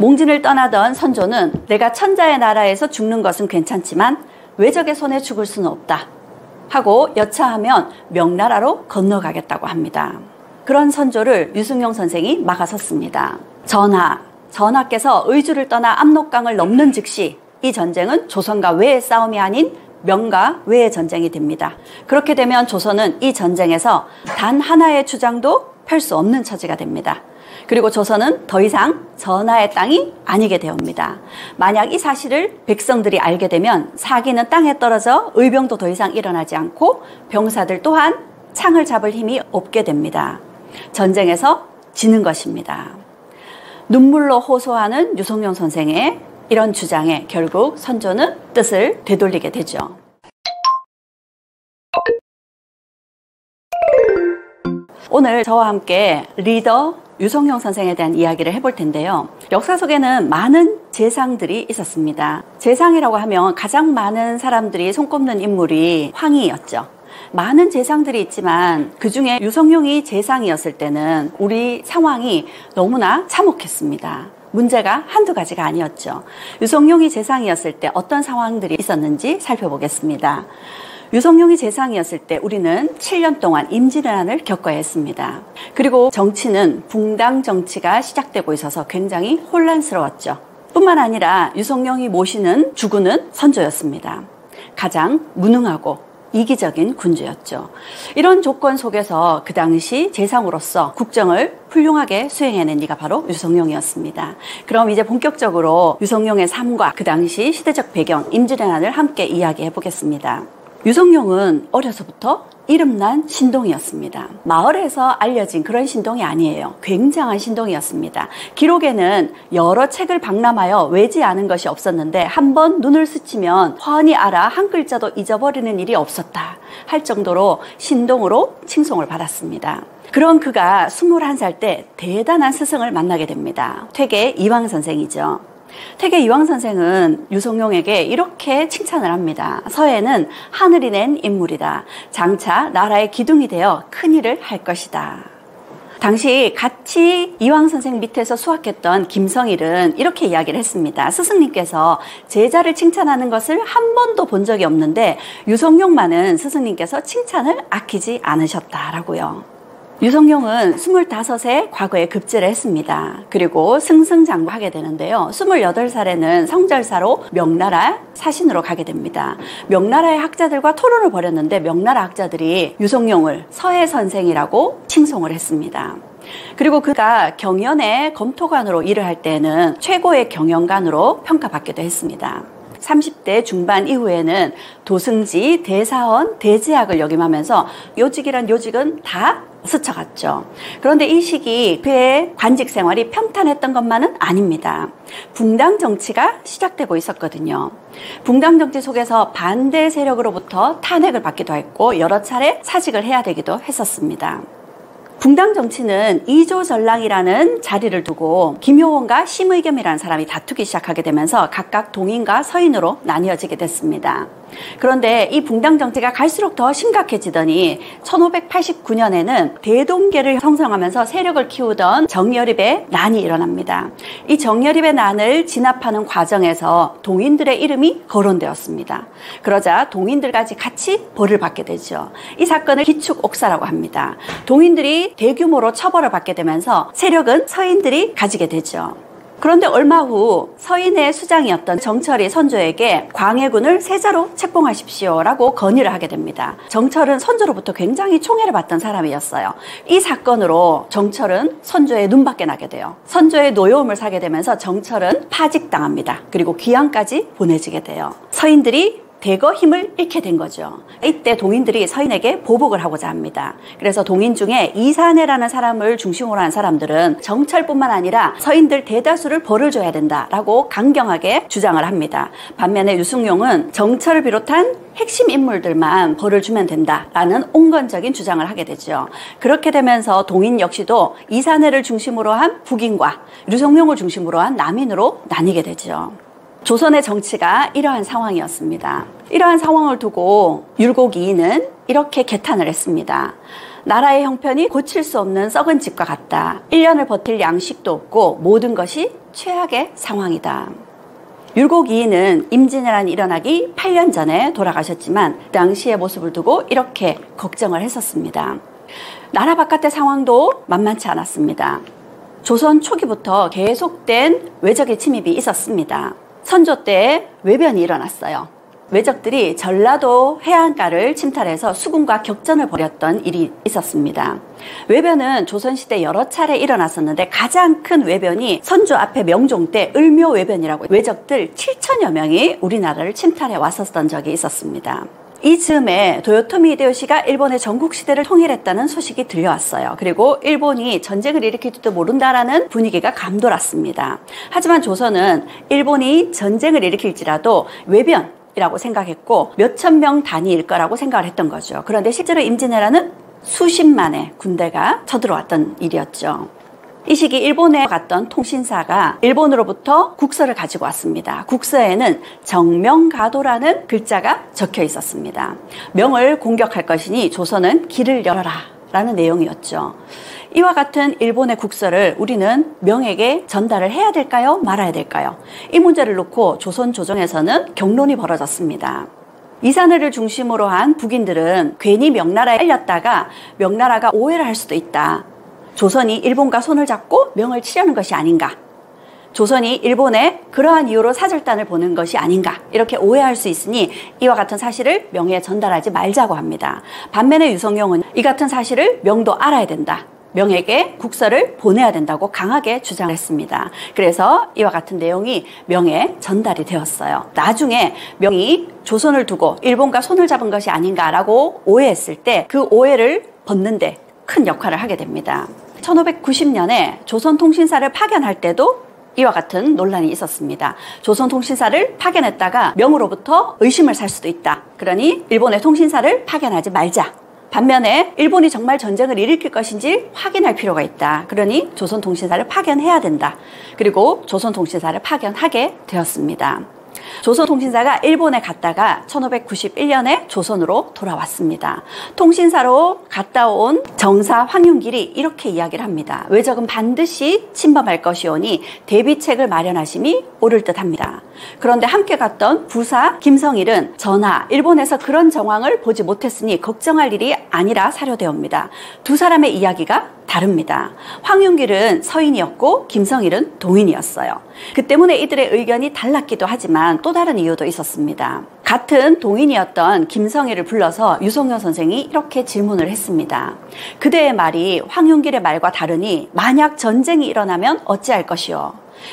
몽진을 떠나던 선조는 내가 천자의 나라에서 죽는 것은 괜찮지만 외적의 손에 죽을 수는 없다 하고 여차하면 명나라로 건너가겠다고 합니다. 그런 선조를 유승용 선생이 막아섰습니다. 전하께서 의주를 떠나 압록강을 넘는 즉시 이 전쟁은 조선과 외의 싸움이 아닌 명과 외의 전쟁이 됩니다. 그렇게 되면 조선은 이 전쟁에서 단 하나의 주장도 펼 수 없는 처지가 됩니다. 그리고 조선은 더 이상 전하의 땅이 아니게 되옵니다. 만약 이 사실을 백성들이 알게 되면 사기는 땅에 떨어져 의병도 더 이상 일어나지 않고 병사들 또한 창을 잡을 힘이 없게 됩니다. 전쟁에서 지는 것입니다. 눈물로 호소하는 유승용 선생의 이런 주장에 결국 선조는 뜻을 되돌리게 되죠. 오늘 저와 함께 리더 유승용 선생에 대한 이야기를 해볼 텐데요. 역사 속에는 많은 재상들이 있었습니다. 재상이라고 하면 가장 많은 사람들이 손꼽는 인물이 황희였죠. 많은 재상들이 있지만 그 중에 유승용이 재상이었을 때는 우리 상황이 너무나 참혹했습니다. 문제가 한두 가지가 아니었죠. 유승용이 재상이었을 때 어떤 상황들이 있었는지 살펴보겠습니다. 유승용이 재상이었을 때 우리는 7년 동안 임진왜란을 겪어야 했습니다. 그리고 정치는 붕당 정치가 시작되고 있어서 굉장히 혼란스러웠죠. 뿐만 아니라 유승용이 모시는 주군은 선조였습니다. 가장 무능하고 이기적인 군주였죠. 이런 조건 속에서 그 당시 재상으로서 국정을 훌륭하게 수행해낸 이가 바로 유승용이었습니다. 그럼 이제 본격적으로 유승용의 삶과 그 당시 시대적 배경, 임진왜란을 함께 이야기해 보겠습니다. 유승용은 어려서부터 이름난 신동이었습니다. 마을에서 알려진 그런 신동이 아니에요. 굉장한 신동이었습니다. 기록에는 여러 책을 박람하여 외지 않은 것이 없었는데 한번 눈을 스치면 훤히 알아 한 글자도 잊어버리는 일이 없었다 할 정도로 신동으로 칭송을 받았습니다. 그런 그가 21살 때 대단한 스승을 만나게 됩니다. 퇴계 이황 선생이죠. 퇴계 이황 선생은 유승용에게 이렇게 칭찬을 합니다. 서해는 하늘이 낸 인물이다. 장차 나라의 기둥이 되어 큰일을 할 것이다. 당시 같이 이황 선생 밑에서 수학했던 김성일은 이렇게 이야기를 했습니다. 스승님께서 제자를 칭찬하는 것을 한 번도 본 적이 없는데 유승용만은 스승님께서 칭찬을 아끼지 않으셨다라고요. 유승용은 25세 과거에 급제를 했습니다. 그리고 승승장구하게 되는데요. 28살에는 성절사로 명나라 사신으로 가게 됩니다. 명나라의 학자들과 토론을 벌였는데 명나라 학자들이 유승용을 서해 선생이라고 칭송을 했습니다. 그리고 그가 경연의 검토관으로 일을 할 때는 최고의 경영관으로 평가받기도 했습니다. 30대 중반 이후에는 도승지, 대사원, 대제학을 역임하면서 요직이란 요직은 다 스쳐갔죠. 그런데 이 시기 그의 관직 생활이 평탄했던 것만은 아닙니다. 붕당 정치가 시작되고 있었거든요. 붕당 정치 속에서 반대 세력으로부터 탄핵을 받기도 했고 여러 차례 사직을 해야 되기도 했었습니다. 붕당 정치는 이조전랑이라는 자리를 두고 김효원과 심의겸이라는 사람이 다투기 시작하게 되면서 각각 동인과 서인으로 나뉘어지게 됐습니다. 그런데 이 붕당 정치가 갈수록 더 심각해지더니 1589년에는 대동계를 형성하면서 세력을 키우던 정여립의 난이 일어납니다. 이 정여립의 난을 진압하는 과정에서 동인들의 이름이 거론되었습니다. 그러자 동인들까지 같이 벌을 받게 되죠. 이 사건을 기축옥사라고 합니다. 동인들이 대규모로 처벌을 받게 되면서 세력은 서인들이 가지게 되죠. 그런데 얼마 후 서인의 수장이었던 정철이 선조에게 광해군을 세자로 책봉하십시오라고 건의를 하게 됩니다. 정철은 선조로부터 굉장히 총애를 받던 사람이었어요. 이 사건으로 정철은 선조의 눈밖에 나게 돼요. 선조의 노여움을 사게 되면서 정철은 파직당합니다. 그리고 귀양까지 보내지게 돼요. 서인들이 대거 힘을 잃게 된 거죠. 이때 동인들이 서인에게 보복을 하고자 합니다. 그래서 동인 중에 이산해라는 사람을 중심으로 한 사람들은 정철뿐만 아니라 서인들 대다수를 벌을 줘야 된다라고 강경하게 주장을 합니다. 반면에 유승용은 정철을 비롯한 핵심 인물들만 벌을 주면 된다라는 온건적인 주장을 하게 되죠. 그렇게 되면서 동인 역시도 이산해를 중심으로 한 북인과 유승용을 중심으로 한 남인으로 나뉘게 되죠. 조선의 정치가 이러한 상황이었습니다. 이러한 상황을 두고 율곡 이인은 이렇게 개탄을 했습니다. 나라의 형편이 고칠 수 없는 썩은 집과 같다. 1년을 버틸 양식도 없고 모든 것이 최악의 상황이다. 율곡 2인은 임진왜란이 일어나기 8년 전에 돌아가셨지만 당시의 모습을 두고 이렇게 걱정을 했었습니다. 나라 바깥의 상황도 만만치 않았습니다. 조선 초기부터 계속된 외적의 침입이 있었습니다. 선조 때 외변이 일어났어요. 외적들이 전라도 해안가를 침탈해서 수군과 격전을 벌였던 일이 있었습니다. 외변은 조선시대 여러 차례 일어났었는데 가장 큰 외변이 선조 앞에 명종 때 을묘외변이라고 외적들 7천여 명이 우리나라를 침탈해 왔었던 적이 있었습니다. 이 즈음에 도요토미 히데요시가 일본의 전국시대를 통일했다는 소식이 들려왔어요. 그리고 일본이 전쟁을 일으킬지도 모른다라는 분위기가 감돌았습니다. 하지만 조선은 일본이 전쟁을 일으킬지라도 외변이라고 생각했고 몇천 명 단위일 거라고 생각을 했던 거죠. 그런데 실제로 임진왜란은 수십만의 군대가 쳐들어왔던 일이었죠. 이 시기 일본에 갔던 통신사가 일본으로부터 국서를 가지고 왔습니다. 국서에는 정명가도라는 글자가 적혀 있었습니다. 명을 공격할 것이니 조선은 길을 열어라 라는 내용이었죠. 이와 같은 일본의 국서를 우리는 명에게 전달을 해야 될까요? 말아야 될까요? 이 문제를 놓고 조선 조정에서는 격론이 벌어졌습니다. 이산해를 중심으로 한 북인들은 괜히 명나라에 알렸다가 명나라가 오해를 할 수도 있다. 조선이 일본과 손을 잡고 명을 치려는 것이 아닌가. 조선이 일본에 그러한 이유로 사절단을 보낸 것이 아닌가. 이렇게 오해할 수 있으니 이와 같은 사실을 명에 전달하지 말자고 합니다. 반면에 유성룡은 이 같은 사실을 명도 알아야 된다. 명에게 국서를 보내야 된다고 강하게 주장했습니다. 그래서 이와 같은 내용이 명에 전달이 되었어요. 나중에 명이 조선을 두고 일본과 손을 잡은 것이 아닌가라고 오해했을 때 그 오해를 벗는데 큰 역할을 하게 됩니다. 1590년에 조선통신사를 파견할 때도 이와 같은 논란이 있었습니다. 조선통신사를 파견했다가 명으로부터 의심을 살 수도 있다. 그러니 일본의 통신사를 파견하지 말자. 반면에 일본이 정말 전쟁을 일으킬 것인지 확인할 필요가 있다. 그러니 조선통신사를 파견해야 된다. 그리고 조선통신사를 파견하게 되었습니다. 조선통신사가 일본에 갔다가 1591년에 조선으로 돌아왔습니다. 통신사로 갔다 온 정사 황윤길이 이렇게 이야기를 합니다. 외적은 반드시 침범할 것이오니 대비책을 마련하심이 옳을 듯합니다. 그런데 함께 갔던 부사 김성일은 전하, 일본에서 그런 정황을 보지 못했으니 걱정할 일이 아니라 사료되옵니다. 두 사람의 이야기가 다릅니다. 황윤길은 서인이었고 김성일은 동인이었어요. 그 때문에 이들의 의견이 달랐기도 하지만 또 다른 이유도 있었습니다. 같은 동인이었던 김성일을 불러서 유성룡 선생이 이렇게 질문을 했습니다. 그대의 말이 황윤길의 말과 다르니 만약 전쟁이 일어나면 어찌할 것이오?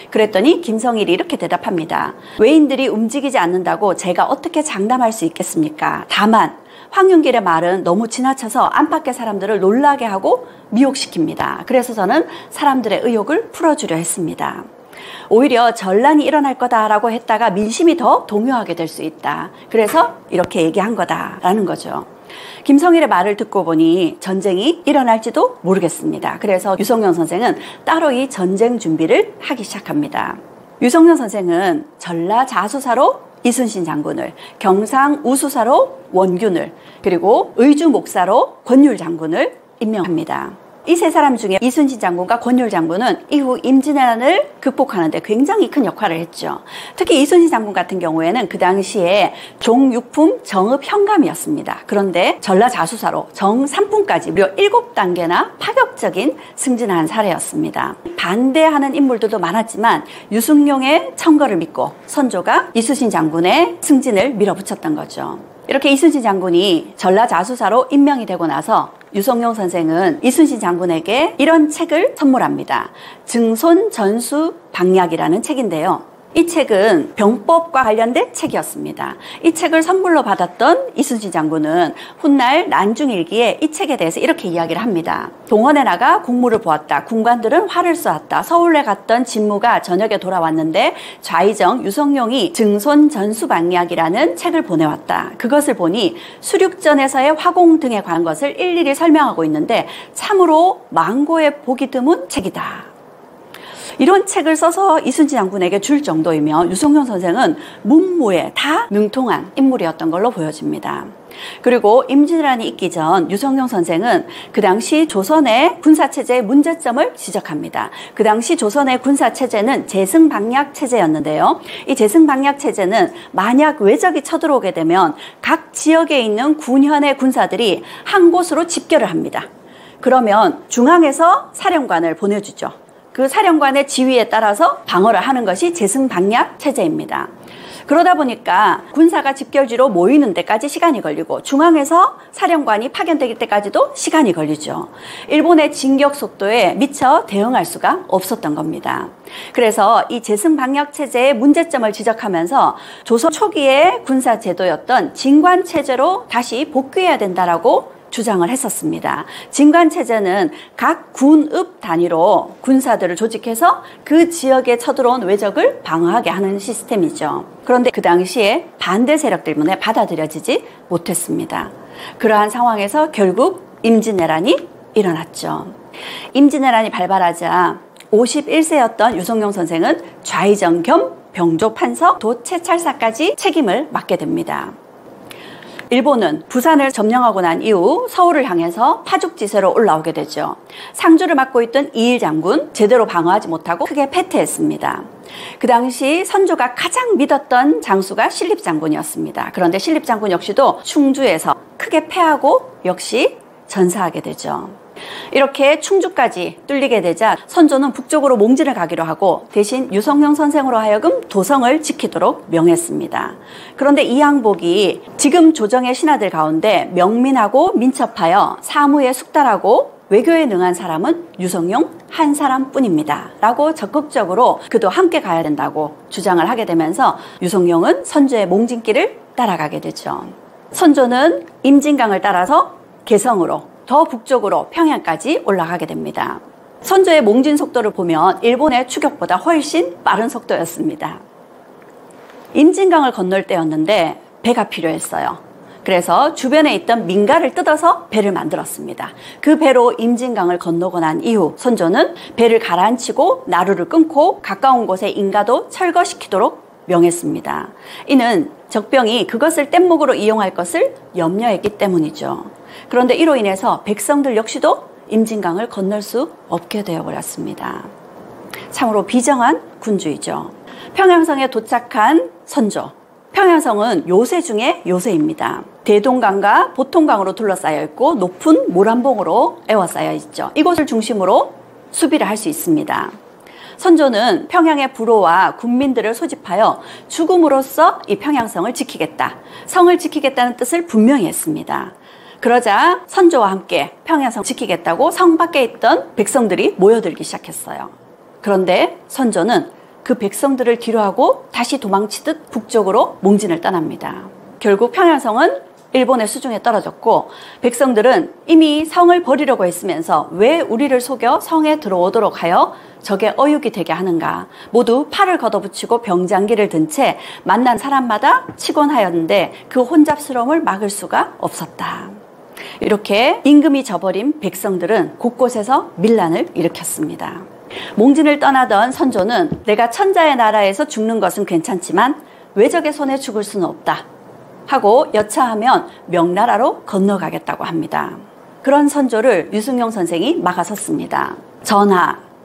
그랬더니 김성일이 이렇게 대답합니다. 외인들이 움직이지 않는다고 제가 어떻게 장담할 수 있겠습니까? 다만 황윤길의 말은 너무 지나쳐서 안팎의 사람들을 놀라게 하고 미혹시킵니다. 그래서 저는 사람들의 의혹을 풀어주려 했습니다. 오히려 전란이 일어날 거다라고 했다가 민심이 더 동요하게 될 수 있다. 그래서 이렇게 얘기한 거다라는 거죠. 김성일의 말을 듣고 보니 전쟁이 일어날지도 모르겠습니다. 그래서 유성룡 선생은 따로 이 전쟁 준비를 하기 시작합니다. 유성룡 선생은 전라자수사로 이순신 장군을, 경상우수사로 원균을, 그리고 의주 목사로 권율 장군을 임명합니다. 이 세 사람 중에 이순신 장군과 권율 장군은 이후 임진왜란을 극복하는 데 굉장히 큰 역할을 했죠. 특히 이순신 장군 같은 경우에는 그 당시에 종육품 정읍 현감이었습니다. 그런데 전라자수사로 정삼품까지 무려 7단계나 파격적인 승진을 한 사례였습니다. 반대하는 인물들도 많았지만 유승룡의 청거를 믿고 선조가 이순신 장군의 승진을 밀어붙였던 거죠. 이렇게 이순신 장군이 전라자수사로 임명이 되고 나서 유성룡 선생은 이순신 장군에게 이런 책을 선물합니다. 증손전수방약이라는 책인데요. 이 책은 병법과 관련된 책이었습니다. 이 책을 선물로 받았던 이순신 장군은 훗날 난중일기에 이 책에 대해서 이렇게 이야기를 합니다. 동원에 나가 국무를 보았다. 군관들은 활을 쏘았다. 서울에 갔던 진무가 저녁에 돌아왔는데 좌의정 유성룡이 증손전수방약이라는 책을 보내왔다. 그것을 보니 수륙전에서의 화공 등에 관한 것을 일일이 설명하고 있는데 참으로 망고에 보기 드문 책이다. 이런 책을 써서 이순신 장군에게 줄 정도이면 유성룡 선생은 문무에 다 능통한 인물이었던 걸로 보여집니다. 그리고 임진왜란이 있기 전 유성룡 선생은 그 당시 조선의 군사체제의 문제점을 지적합니다. 그 당시 조선의 군사체제는 재승방약 체제였는데요. 이 재승방약 체제는 만약 외적이 쳐들어오게 되면 각 지역에 있는 군현의 군사들이 한 곳으로 집결을 합니다. 그러면 중앙에서 사령관을 보내주죠. 그 사령관의 지휘에 따라서 방어를 하는 것이 재승방약 체제입니다. 그러다 보니까 군사가 집결지로 모이는 데까지 시간이 걸리고 중앙에서 사령관이 파견되기 때까지도 시간이 걸리죠. 일본의 진격 속도에 미처 대응할 수가 없었던 겁니다. 그래서 이 재승방역 체제의 문제점을 지적하면서 조선 초기의 군사 제도였던 진관 체제로 다시 복귀해야 된다라고 주장을 했었습니다. 진관체제는 각 군읍 단위로 군사들을 조직해서 그 지역에 쳐들어온 외적을 방어하게 하는 시스템이죠. 그런데 그 당시에 반대 세력 때문에 받아들여지지 못했습니다. 그러한 상황에서 결국 임진왜란이 일어났죠. 임진왜란이 발발하자 51세였던 유성룡 선생은 좌의정 겸 병조 판서 도채찰사까지 책임을 맡게 됩니다. 일본은 부산을 점령하고 난 이후 서울을 향해서 파죽지세로 올라오게 되죠. 상주를 맡고 있던 이일 장군 제대로 방어하지 못하고 크게 패퇴했습니다. 그 당시 선조가 가장 믿었던 장수가 신립장군이었습니다. 그런데 신립장군 역시도 충주에서 크게 패하고 역시 전사하게 되죠. 이렇게 충주까지 뚫리게 되자 선조는 북쪽으로 몽진을 가기로 하고 대신 유성룡 선생으로 하여금 도성을 지키도록 명했습니다. 그런데 이항복이 지금 조정의 신하들 가운데 명민하고 민첩하여 사무에 숙달하고 외교에 능한 사람은 유성룡 한 사람뿐입니다 라고 적극적으로 그도 함께 가야 된다고 주장을 하게 되면서 유성룡은 선조의 몽진길을 따라가게 되죠. 선조는 임진강을 따라서 개성으로 더 북쪽으로 평양까지 올라가게 됩니다. 선조의 몽진 속도를 보면 일본의 추격보다 훨씬 빠른 속도였습니다. 임진강을 건널 때였는데 배가 필요했어요. 그래서 주변에 있던 민가를 뜯어서 배를 만들었습니다. 그 배로 임진강을 건너고 난 이후 선조는 배를 가라앉히고 나루를 끊고 가까운 곳에 인가도 철거시키도록 명했습니다. 이는 적병이 그것을 뗏목으로 이용할 것을 염려했기 때문이죠. 그런데 이로 인해서 백성들 역시도 임진강을 건널 수 없게 되어버렸습니다. 참으로 비정한 군주이죠. 평양성에 도착한 선조. 평양성은 요새 중에 요새입니다. 대동강과 보통강으로 둘러싸여 있고 높은 모란봉으로 에워싸여 있죠. 이곳을 중심으로 수비를 할 수 있습니다. 선조는 평양의 부로와 군민들을 소집하여 죽음으로써 이 평양성을 지키겠다. 성을 지키겠다는 뜻을 분명히 했습니다. 그러자 선조와 함께 평양성 지키겠다고 성 밖에 있던 백성들이 모여들기 시작했어요. 그런데 선조는 그 백성들을 뒤로하고 다시 도망치듯 북쪽으로 몽진을 떠납니다. 결국 평양성은 일본의 수중에 떨어졌고 백성들은 이미 성을 버리려고 했으면서 왜 우리를 속여 성에 들어오도록 하여 적의 어육이 되게 하는가. 모두 팔을 걷어붙이고 병장기를 든 채 만난 사람마다 치곤 하였는데 그 혼잡스러움을 막을 수가 없었다. 이렇게 임금이 져버린 백성들은 곳곳에서 밀란을 일으켰습니다. 몽진을 떠나던 선조는 내가 천자의 나라에서 죽는 것은 괜찮지만 외적의 손에 죽을 수는 없다 하고 여차하면 명나라로 건너가겠다고 합니다. 그런 선조를 유승용 선생이 막아섰습니다.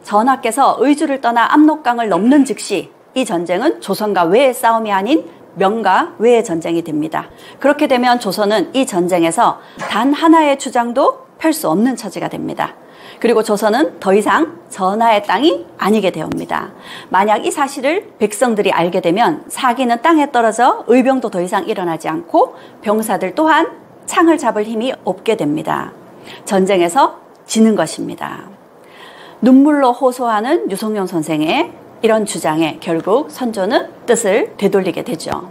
전하께서 의주를 떠나 압록강을 넘는 즉시 이 전쟁은 조선과 외의 싸움이 아닌 명과 외의 전쟁이 됩니다. 그렇게 되면 조선은 이 전쟁에서 단 하나의 주장도 펼 수 없는 처지가 됩니다. 그리고 조선은 더 이상 전하의 땅이 아니게 되옵니다. 만약 이 사실을 백성들이 알게 되면 사기는 땅에 떨어져 의병도 더 이상 일어나지 않고 병사들 또한 창을 잡을 힘이 없게 됩니다. 전쟁에서 지는 것입니다. 눈물로 호소하는 유성룡 선생의 이런 주장에 결국 선조는 뜻을 되돌리게 되죠.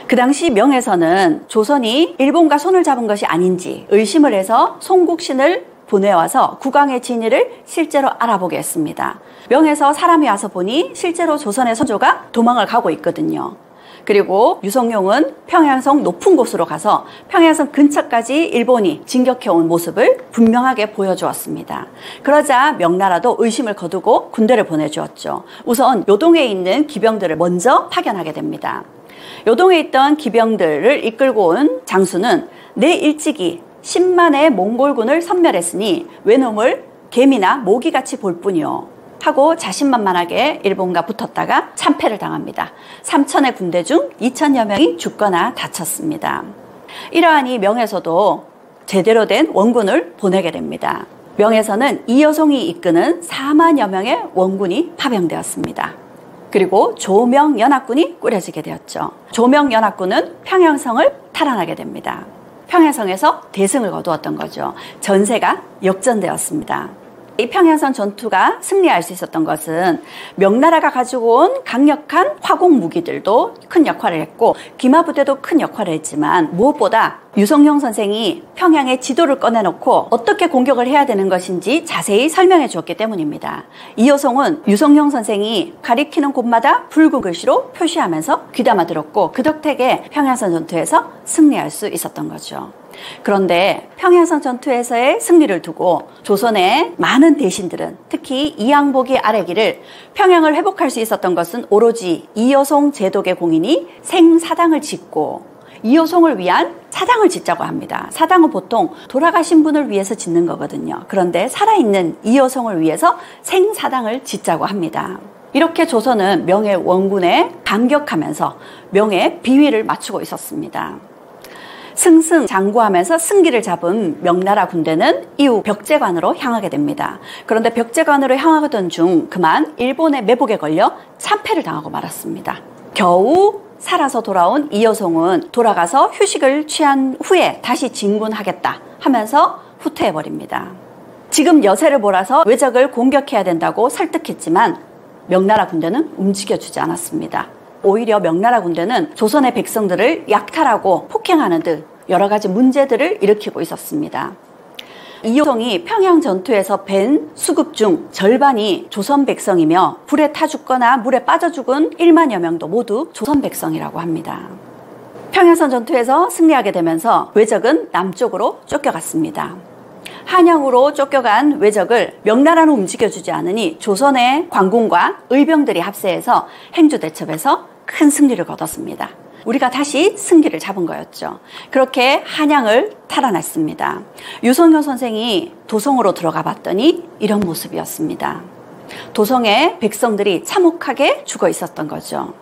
그 당시 명에서는 조선이 일본과 손을 잡은 것이 아닌지 의심을 해서 송국신을 보내와서 국왕의 진위를 실제로 알아보게 했습니다. 명에서 사람이 와서 보니 실제로 조선의 선조가 도망을 가고 있거든요. 그리고 유성룡은 평양성 높은 곳으로 가서 평양성 근처까지 일본이 진격해온 모습을 분명하게 보여주었습니다. 그러자 명나라도 의심을 거두고 군대를 보내주었죠. 우선 요동에 있는 기병들을 먼저 파견하게 됩니다. 요동에 있던 기병들을 이끌고 온 장수는 내 일찍이 10만의 몽골군을 섬멸했으니 외놈을 개미나 모기같이 볼 뿐이요 하고 자신만만하게 일본과 붙었다가 참패를 당합니다. 3천의 군대 중 2천여 명이 죽거나 다쳤습니다. 이러하니 명에서도 제대로 된 원군을 보내게 됩니다. 명에서는 이여송이 이끄는 4만여 명의 원군이 파병되었습니다. 그리고 조명연합군이 꾸려지게 되었죠. 조명연합군은 평양성을 탈환하게 됩니다. 평양성에서 대승을 거두었던 거죠. 전세가 역전되었습니다. 이 평양성 전투가 승리할 수 있었던 것은 명나라가 가지고 온 강력한 화공 무기들도 큰 역할을 했고 기마부대도 큰 역할을 했지만 무엇보다 유성룡 선생이 평양의 지도를 꺼내놓고 어떻게 공격을 해야 되는 것인지 자세히 설명해 주었기 때문입니다. 이여송은 유성룡 선생이 가리키는 곳마다 붉은 글씨로 표시하면서 귀담아 들었고 그 덕택에 평양성 전투에서 승리할 수 있었던 거죠. 그런데 평양성 전투에서의 승리를 두고 조선의 많은 대신들은 특히 이양복이 아래기를 평양을 회복할 수 있었던 것은 오로지 이여송 제독의 공인이 생사당을 짓고 이여송을 위한 사당을 짓자고 합니다. 사당은 보통 돌아가신 분을 위해서 짓는 거거든요. 그런데 살아있는 이여송을 위해서 생사당을 짓자고 합니다. 이렇게 조선은 명의 원군에 감격하면서 명의 비위를 맞추고 있었습니다. 승승장구하면서 승기를 잡은 명나라 군대는 이후 벽제관으로 향하게 됩니다. 그런데 벽제관으로 향하던 중 그만 일본의 매복에 걸려 참패를 당하고 말았습니다. 겨우 살아서 돌아온 이여송은 돌아가서 휴식을 취한 후에 다시 진군하겠다 하면서 후퇴해버립니다. 지금 여세를 몰아서 외적을 공격해야 된다고 설득했지만 명나라 군대는 움직여주지 않았습니다. 오히려 명나라 군대는 조선의 백성들을 약탈하고 폭행하는 등 여러 가지 문제들을 일으키고 있었습니다. 이여송이 평양 전투에서 벤 수급 중 절반이 조선 백성이며 불에 타 죽거나 물에 빠져 죽은 1만여 명도 모두 조선 백성이라고 합니다. 평양선 전투에서 승리하게 되면서 외적은 남쪽으로 쫓겨갔습니다. 한양으로 쫓겨간 외적을 명나라는 움직여주지 않으니 조선의 관군과 의병들이 합세해서 행주대첩에서 큰 승리를 거뒀습니다. 우리가 다시 승기를 잡은 거였죠. 그렇게 한양을 탈환했습니다. 유성룡 선생이 도성으로 들어가 봤더니 이런 모습이었습니다. 도성의 백성들이 참혹하게 죽어 있었던 거죠.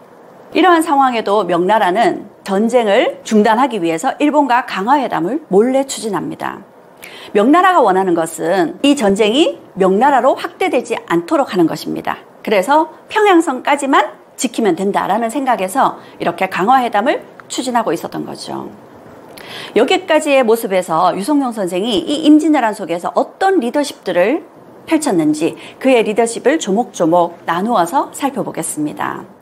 이러한 상황에도 명나라는 전쟁을 중단하기 위해서 일본과 강화회담을 몰래 추진합니다. 명나라가 원하는 것은 이 전쟁이 명나라로 확대되지 않도록 하는 것입니다. 그래서 평양성까지만 지키면 된다라는 생각에서 이렇게 강화회담을 추진하고 있었던 거죠. 여기까지의 모습에서 유성룡 선생이 이 임진왜란 속에서 어떤 리더십들을 펼쳤는지 그의 리더십을 조목조목 나누어서 살펴보겠습니다.